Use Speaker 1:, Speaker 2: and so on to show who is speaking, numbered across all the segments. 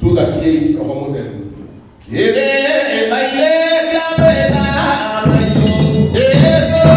Speaker 1: tuthakie roho mutheru ire maile kabena amayo Yesu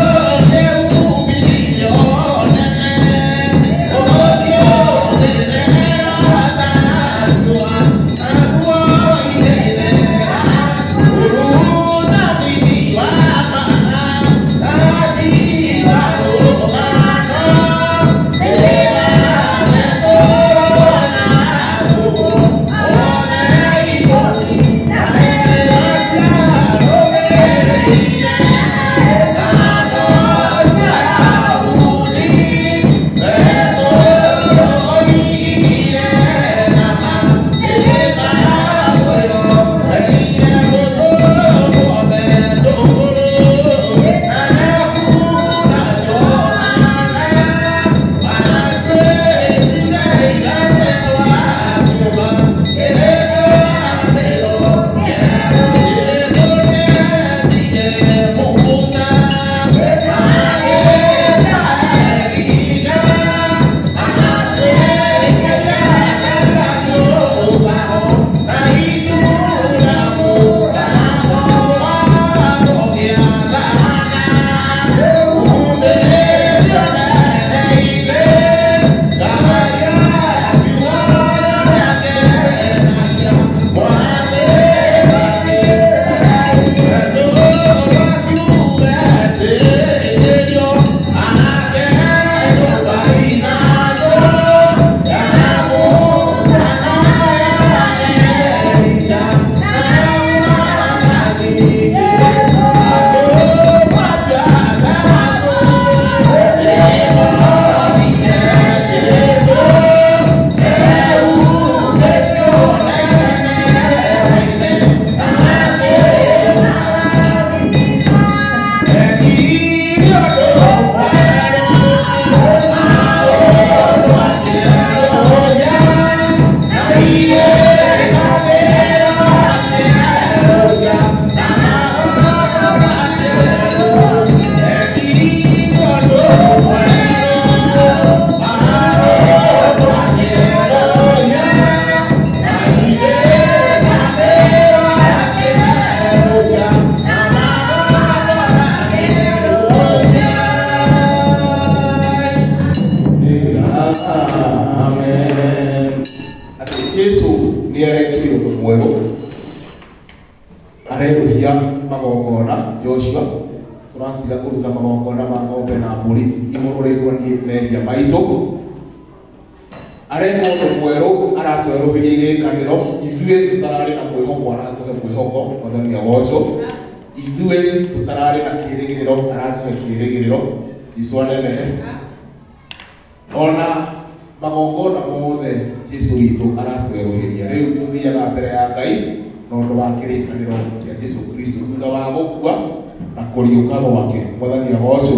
Speaker 1: areruhia magongona Joshua turatiga kuruta magongona ma ng'ombe na mbũri imũrũrĩirwo nĩ mehia maitũ arĩ mũndũ mwerũ aratwerũhĩria irĩkanĩro ithuĩ tũtararĩ na mwĩhoko aratũhe mwĩhoko Mwathani agocwo ithuĩ tũtararĩ na kĩĩrĩgĩrĩro aratũhe kĩĩrĩgĩrĩro Jesũ anenehe ona magongona mothe Jesũ witũ aratwerũhĩria rĩu tũthiaga mbere ya Ngai na ũndũ wa kĩrĩkanĩro kĩa Jesũ Kristo thutha wa gũkua na kũriũka gwake Mwathani agocwo